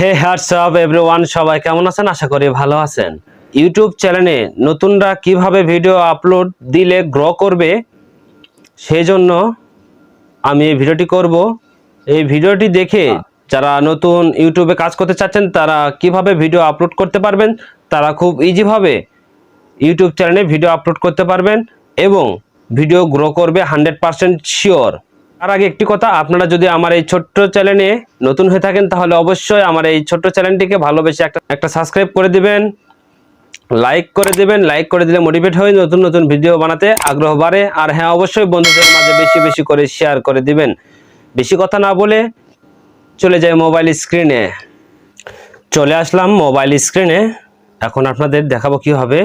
হে WhatsApp everyone, সবাই কেমন আছেন? আশা করি ভালো আছেন। ইউটিউব চ্যানেলে নতুনরা কিভাবে ভিডিও আপলোড দিলে গ্রো করবে, সেই জন্য আমি এই ভিডিওটি করব। এই ভিডিওটি দেখে যারা নতুন ইউটিউবে কাজ করতে চাচ্ছেন তারা কিভাবে ভিডিও আপলোড করতে পারবেন, তারা খুব ইজিভাবে ইউটিউব চ্যানেলে ভিডিও আপলোড করতে পারবেন এবং ভিডিও গ্রো করবে 100% শিওর। তার আগে একটি কথা, আপনারা যদি আমার এই ছোট্ট চ্যানেলে নতুন হয়ে থাকেন তাহলে অবশ্যই আমার এই ছোট্ট চ্যানেলটিকে ভালোবেসে একটা সাবস্ক্রাইব করে দিবেন, লাইক করে দিবেন। লাইক করে দিলে মোটিভেট হয়ে নতুন নতুন ভিডিও বানাতে আগ্রহ বাড়ে। আর হ্যাঁ, অবশ্যই বন্ধুদের মাঝে বেশি বেশি করে শেয়ার করে দিবেন। বেশি কথা না বলে চলে যাই মোবাইল স্ক্রিনে। চলে আসলাম মোবাইল স্ক্রিনে। এখন আপনাদের দেখাবো কি হবে।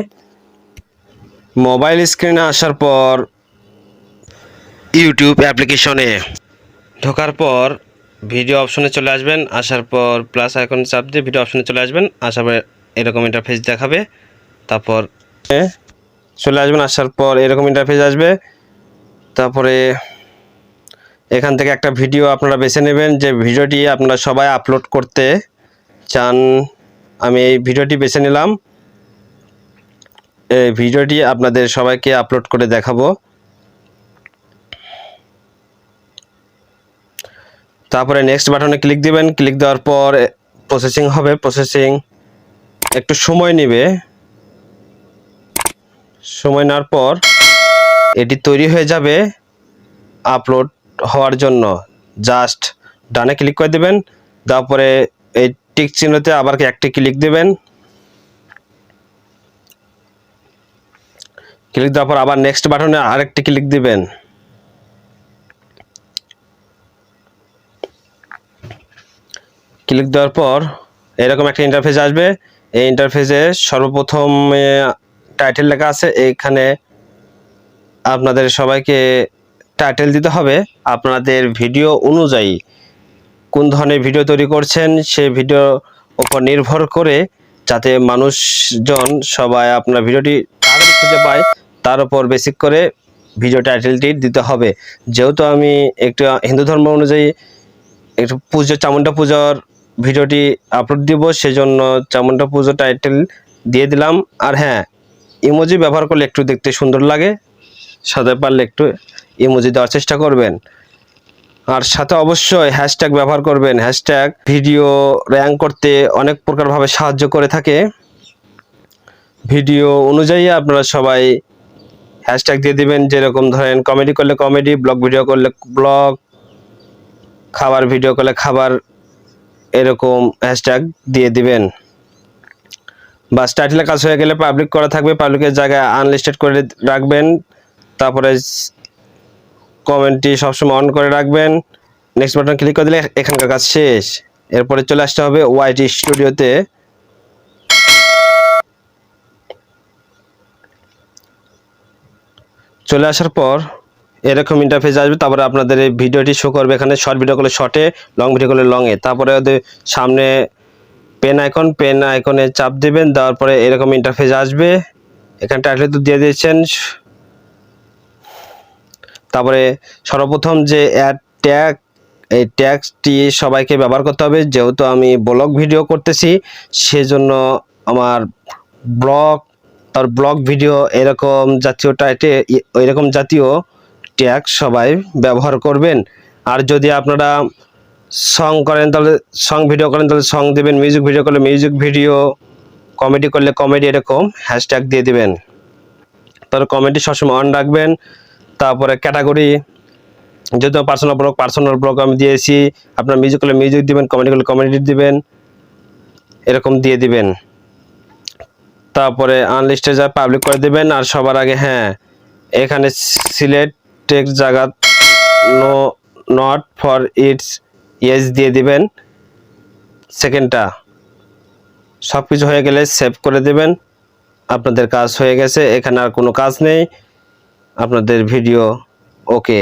মোবাইল স্ক্রিনে আসার পর ইউটিউব অ্যাপ্লিকেশনে ঢোকার পর ভিডিও অপশনে চলে আসবেন। আসার পর প্লাস আইকন চাপ দিয়ে ভিডিও অপশনে চলে আসবেন। আসার পর এরকম ইন্টারফেস দেখাবে। তারপর চলে আসবেন। আসার পর এরকম ইন্টারফেস আসবে। তারপরে এখান থেকে একটা ভিডিও আপনারা বেছে নেবেন, যে ভিডিওটি আপনারা সবাই আপলোড করতে চান। আমি এই ভিডিওটি বেছে নিলাম। এই ভিডিওটি আপনাদের সবাইকে আপলোড করে দেখাবো। তারপরে নেক্সট বাটনে ক্লিক দিবেন। ক্লিক দেওয়ার পর প্রসেসিং হবে। প্রসেসিং একটু সময় নেবে। সময় নেওয়ার পর এটি তৈরি হয়ে যাবে আপলোড হওয়ার জন্য। জাস্ট ডানে ক্লিক করে দেবেন। তারপরে এই টিক চিহ্নতে আবার একটি ক্লিক দেবেন। ক্লিক দেওয়ার পর আবার নেক্সট বাটনে আরেকটি ক্লিক দিবেন। ক্লিক দেওয়ার পর এরকম একটা ইন্টারফেস আসবে। এই ইন্টারফেসে সর্বপ্রথম টাইটেল লেখা আছে। এইখানে আপনাদের সবাইকে টাইটেল দিতে হবে আপনাদের ভিডিও অনুযায়ী। কোন ধরনের ভিডিও তৈরি করছেন সেই ভিডিও উপর নির্ভর করে, যাতে মানুষজন সবাই আপনার ভিডিওটি তাড়াতাড়ি খুঁজে পায়, তার উপর বেসিক করে ভিডিও টাইটেলটি দিতে হবে। যেহেতু আমি একটু হিন্দু ধর্ম অনুযায়ী একটু পুজো, চামুন্ডা পূজার ভিডিওটি আপলোড দিব, সেজন্য চামুন্ডা পুজো টাইটেল দিয়ে দিলাম। আর হ্যাঁ, ইমোজি ব্যবহার করলে একটু দেখতে সুন্দর লাগে, সাথে পারলে একটু ইমোজি দেওয়ার চেষ্টা করবেন। আর সাথে অবশ্যই হ্যাশট্যাগ ব্যবহার করবেন। হ্যাশট্যাগ ভিডিও র্যাঙ্ক করতে অনেক প্রকারভাবে সাহায্য করে থাকে। ভিডিও অনুযায়ী আপনারা সবাই হ্যাশট্যাগ দিয়ে দিবেন। যেরকম ধরেন কমেডি করলে কমেডি, ব্লগ ভিডিও করলে ব্লগ, খাবার ভিডিও করলে খাবার, এরকম হ্যাশট্যাগ দিয়ে দিবেন। বাস টাইটেলের কাজ হয়ে গেলে পাবলিক করা থাকবে, পাবলিকের জায়গায় আনলিস্টেড করে রাখবেন। তারপরে কমেন্টটি সবসময় অন করে রাখবেন। নেক্সট বাটন ক্লিক করে দিলে এখানকার কাজ শেষ। এরপরে চলে আসতে হবে ওয়াইটি স্টুডিওতে। চলে আসার পর এরকম ইন্টারফেস আসবে। তারপরে আপনাদের এই ভিডিওটি শো করবে এখানে। শর্ট ভিডিও করলে শর্টে, লং ভিডিও করলে লংয়ে। তারপরে ওদের সামনে পেন আইকনে চাপ দিবেন। দেওয়ার পরে এরকম ইন্টারফেস আসবে। এখানে টাইটেল তো দিয়ে দিয়েছেন। তারপরে সর্বপ্রথম যে অ্যাড ট্যাগ, এই ট্যাগটি সবাইকে ব্যবহার করতে হবে। যেহেতু আমি ব্লগ ভিডিও করতেছি, সেজন্য আমার ব্লগ ভিডিও এরকম জাতীয় এরকম জাতীয় ট্যাগ সবাই ব্যবহার করবেন। আর যদি আপনারা সং করেন তাহলে সং ভিডিও করেন তাহলে সং দেবেন, মিউজিক ভিডিও করলে মিউজিক ভিডিও, কমেডি করলে কমেডি, এরকম হ্যাশট্যাগ দিয়ে দিবেন। তারপর কমেডি সবসময় অন রাখবেন। তারপরে ক্যাটাগরি, যেহেতু পার্সোনাল ব্লগ আমি দিয়েছি, আপনার মিউজিক করলে মিউজিক দিবেন, কমেডি করলে কমেডি দিবেন, এরকম দিয়ে দিবেন। তারপরে আনলিস্টেড যা পাবলিক করে দিবেন। আর সবার আগে হ্যাঁ, এখানে সিলেক্ট টেক্সট জায়গা no not for it's yes দিয়ে দিবেন। সেকেন্ডটা সব কিছু হয়ে গেলে সেভ করে দেবেন। আপনাদের কাজ হয়ে গেছে। এখানে আর কোনো কাজ নেই, আপনাদের ভিডিও ওকে।